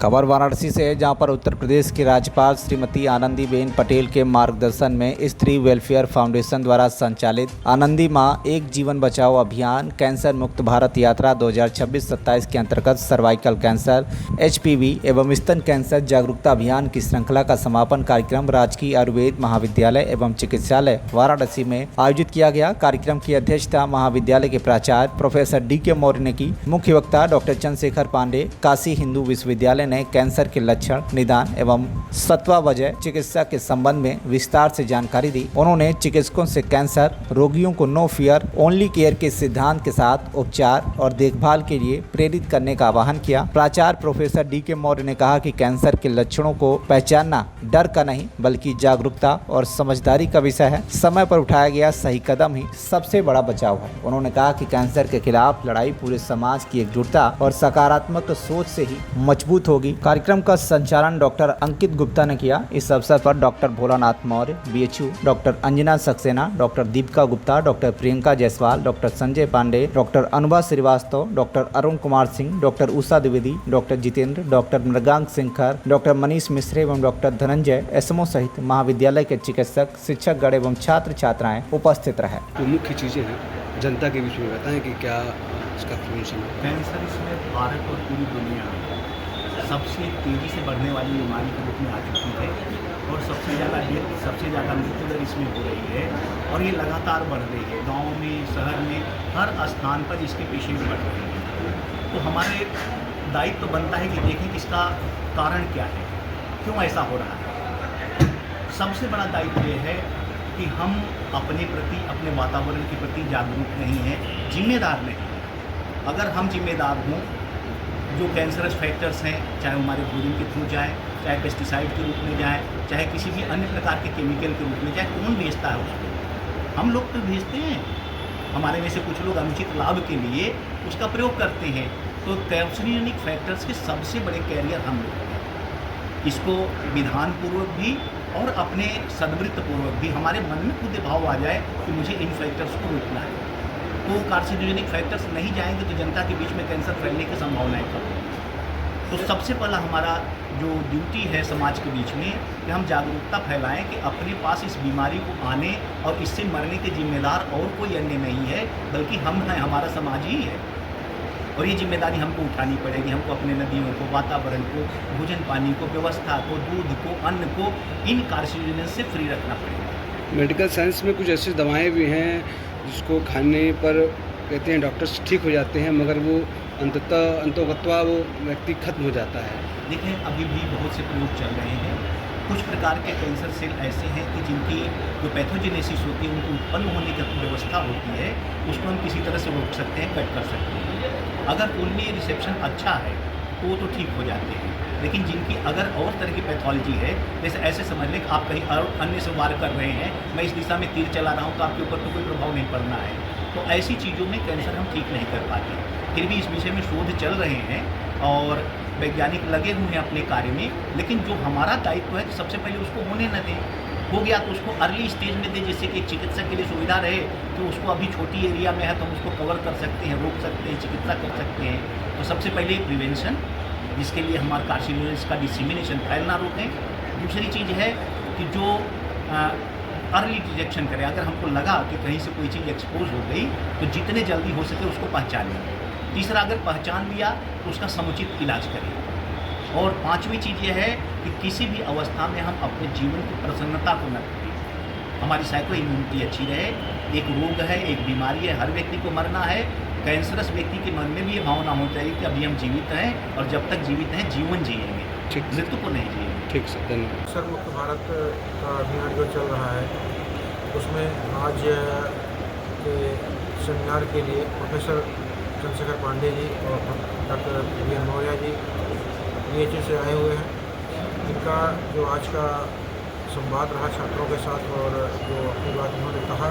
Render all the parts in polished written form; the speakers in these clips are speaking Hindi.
खबर वाराणसी से है, जहां पर उत्तर प्रदेश की राज्यपाल श्रीमती आनंदीबेन पटेल के मार्गदर्शन में स्त्री वेलफेयर फाउंडेशन द्वारा संचालित आनंदी मां एक जीवन बचाओ अभियान कैंसर मुक्त भारत यात्रा 2026-27 के अंतर्गत सर्वाइकल कैंसर, एचपीवी एवं स्तन कैंसर जागरूकता अभियान की श्रृंखला का समापन कार्यक्रम राजकीय आयुर्वेद महाविद्यालय एवं चिकित्सालय वाराणसी में आयोजित किया गया। कार्यक्रम की अध्यक्षता महाविद्यालय के प्राचार्य प्रोफेसर डी.के. मौर्य ने की। मुख्य वक्ता डॉक्टर चंद्रशेखर पांडे काशी हिंदू विश्वविद्यालय ने कैंसर के लक्षण, निदान एवं सत्वावजय चिकित्सा के संबंध में विस्तार से जानकारी दी। उन्होंने चिकित्सकों से कैंसर रोगियों को नो फियर ओनली केयर के सिद्धांत के साथ उपचार और देखभाल के लिए प्रेरित करने का आह्वान किया। प्राचार्य प्रोफेसर डी.के. मौर्य ने कहा कि कैंसर के लक्षणों को पहचानना डर का नहीं बल्कि जागरूकता और समझदारी का विषय है। समय पर उठाया गया सही कदम ही सबसे बड़ा बचाव है। उन्होंने कहा कि कैंसर के खिलाफ लड़ाई पूरे समाज की एकजुटता और सकारात्मक सोच से ही मजबूत होगी। कार्यक्रम का संचालन डॉक्टर अंकित गुप्ता ने किया। इस अवसर पर doctor Bholanath Maurya, BHU, doctor Anjana Saxena, doctor Deepika Gupta, doctor Priyanka Jaiswal, doctor Sanjay Pandey, doctor Anubha Srivastava, doctor Arun Kumar Singh, doctor Usha Dwivedi, doctor Jitendra, doctor Mrigank Singhkar, doctor Manish Mishra एवं डॉक्टर धनंजय एसएमओ सहित महाविद्यालय के चिकित्सक, शिक्षकगण एवं छात्र छात्राएं उपस्थित रहे। जो मुख्य चीज़ें हैं जनता के बीच में बताएं कि क्या इसका प्रिवेंशन है। कैंसर इसमें भारत और पूरी दुनिया सबसे तेज़ी से बढ़ने वाली बीमारी के रूप में आ चुकी है और सबसे ज़्यादा डेथ, सबसे ज़्यादा मृत्यु दर इसमें हो रही है और ये लगातार बढ़ रही है। गांव में, शहर में, हर स्थान पर इसके पेशेंट बढ़ रहे हैं। तो हमारे दायित्व तो बनता है कि देखें कि इसका कारण क्या है, क्यों ऐसा हो रहा है। सबसे बड़ा दायित्व ये है कि हम अपने प्रति, अपने वातावरण के प्रति जागरूक नहीं हैं, जिम्मेदार नहीं हैं। अगर हम जिम्मेदार हों, जो कैंसरस फैक्टर्स हैं, चाहे हमारे भोजन के थ्रू जाए, चाहे पेस्टिसाइड के रूप में जाए, चाहे किसी भी अन्य प्रकार के केमिकल के रूप में जाए, कौन भेजता है उसको? हम लोग तो भेजते हैं। हमारे में से कुछ लोग अनुचित लाभ के लिए उसका प्रयोग करते हैं। तो कैंसरिनिक फैक्टर्स के सबसे बड़े कैरियर हम लोग हैं। इसको विधानपूर्वक भी और अपने सद्वृत्तपूर्वक भी हमारे मन में खुद भाव आ जाए कि मुझे इन फैक्टर्स को रोकना है। तो कार्सिनोजेनिक फैक्टर्स नहीं जाएंगे तो जनता के बीच में कैंसर फैलने की संभावनाएं कम होंगी। तो सबसे पहला हमारा जो ड्यूटी है समाज के बीच में कि हम जागरूकता फैलाएं कि अपने पास इस बीमारी को आने और इससे मरने के जिम्मेदार और कोई अन्य नहीं है बल्कि हम हैं, हमारा समाज ही है। और ये जिम्मेदारी हमको उठानी पड़ेगी। हमको अपने नदियों को, वातावरण को, भोजन पानी को, व्यवस्था को, दूध को, अन्न को इन कार्सिनोजेन से फ्री रखना पड़ेगा। मेडिकल साइंस में कुछ ऐसी दवाएं भी हैं जिसको खाने पर कहते हैं डॉक्टर्स ठीक हो जाते हैं, मगर वो अंततः वो व्यक्ति खत्म हो जाता है। देखिए, अभी भी बहुत से प्रयोग चल रहे हैं। कुछ प्रकार के कैंसर सेल ऐसे हैं कि जिनकी जो पैथोजेनेसिस होती है, उनको उत्पन्न होने की व्यवस्था होती है, उसको हम किसी तरह से रोक सकते हैं, कट कर सकते हैं। अगर उनमें रिसेप्शन अच्छा है तो वो तो ठीक हो जाते हैं। लेकिन जिनकी अगर और तरह की पैथोलॉजी है, जैसे ऐसे समझ लें कि आप कहीं और अन्य से वार कर रहे हैं, मैं इस दिशा में तीर चला रहा हूँ तो आपके ऊपर तो कोई प्रभाव नहीं पड़ना है। तो ऐसी चीज़ों में कैंसर हम ठीक नहीं कर पाते। फिर भी इस विषय में शोध चल रहे हैं और वैज्ञानिक लगे हुए हैं अपने कार्य में। लेकिन जो हमारा दायित्व है कि सबसे पहले उसको होने न दें। हो गया तो उसको अर्ली स्टेज में दें, जिससे कि एक चिकित्सक के लिए सुविधा रहे कि उसको अभी छोटी एरिया में है तो हम उसको कवर कर सकते हैं, रोक सकते हैं, चिकित्सा कर सकते हैं। तो सबसे पहले प्रिवेंशन, जिसके लिए हमारे कार्सिनोजेंस का डिसिमिनेशन फैलना रोकें। दूसरी चीज़ है कि जो अर्ली डिटेक्शन करें। अगर हमको लगा कि कहीं से कोई चीज़ एक्सपोज हो गई तो जितने जल्दी हो सके उसको पहचानें। तीसरा, अगर पहचान लिया तो उसका समुचित इलाज करें। और पांचवी चीज़ यह है कि किसी भी अवस्था में हम अपने जीवन की प्रसन्नता को न करें। हमारी साइको इम्यूनिटी अच्छी रहे। एक रोग है, एक बीमारी है, हर व्यक्ति को मरना है। कैंसरस व्यक्ति के मन में भी ये भावना होनी चाहिए कि अभी हम जीवित हैं और जब तक जीवित हैं जीवन जिएंगे, ठीक, मृत्यु को नहीं जिएंगे। ठीक सर, धन्यवाद। कैंसर मुक्त भारत का अभियान जो चल रहा है उसमें आज के सेमिनार के लिए प्रोफेसर चंद्रशेखर पांडे जी और doctor DK. Maurya ji BHU से आए हुए हैं। इनका जो आज का संवाद रहा छात्रों के साथ और जो अपनी बात उन्होंने कहा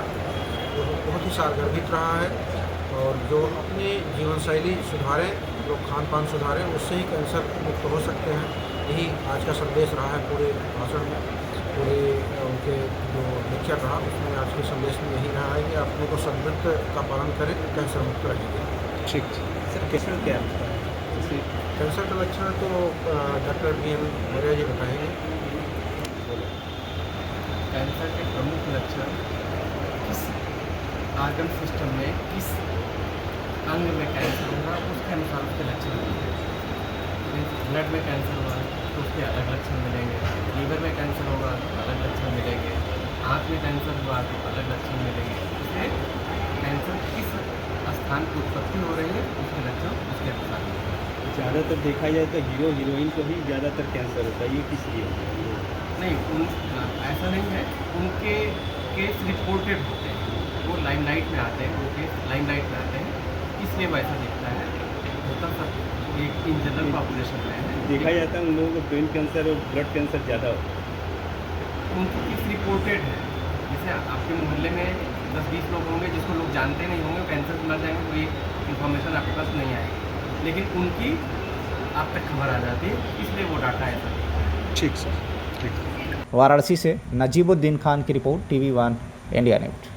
वो बहुत ही सारगर्भित रहा है। और जो अपनी जीवन शैली सुधारें, जो खान पान सुधारें, उससे ही कैंसर मुक्त हो सकते हैं। यही आज का संदेश रहा है पूरे भाषण में। पूरे उनके जो लेक्चर रहा उसमें आज के संदेश में यही रहा है कि अपने को सद्वृत्त का पालन करें, कैंसर मुक्त रहेंगे। ठीक सर, कैंसर क्या है? कैंसर का लक्षण तो डॉक्टर BN मौर्य जी बताएंगे। कैंसर के प्रमुख लक्षण किस आर्गन सिस्टम में किस अंग में कैंसर होगा उसके अनुसार उसके लक्षण मिलेंगे। ब्लड में कैंसर हुआ तो उसके अलग लक्षण मिलेंगे, लीवर में कैंसर होगा तो अलग लक्षण मिलेंगे, आँख में कैंसर हुआ तो अलग लक्षण मिलेंगे। इसलिए कैंसर किस स्थान की उत्पत्ति हो रही है उसके लक्षण उसके अनुसार मिलेंगे। ज़्यादातर देखा जाए तो हीरो हीरोइन को ही ज़्यादातर कैंसर होता है, ये किस लिए होता है? नहीं ऐसा नहीं है, उनके केस रिपोर्टेड होते हैं, वो लाइमलाइट में आते हैं, वो केस लाइमलाइट में आते हैं, इसलिए वैसा दिखता है। होता सब एक इन जनरल पॉपुलेशन में है। देखा जाता है उन लोगों को ब्रेन कैंसर और ब्लड कैंसर ज़्यादा होता है। उनकी केस रिपोर्टेड है। जैसे आपके मोहल्ले में 10-20 लोग होंगे जिसको लोग जानते नहीं होंगे, कैंसर से मर जाएंगे तो ये इन्फॉर्मेशन आपके पास नहीं आएगी, लेकिन उनकी आप तक खबर आ जाती है, इसलिए वो डाटा ऐसा है। ठीक सर, ठीक। वाराणसी से नजीबुद्दीन खान की रिपोर्ट, TV1 इंडिया न्यूज़।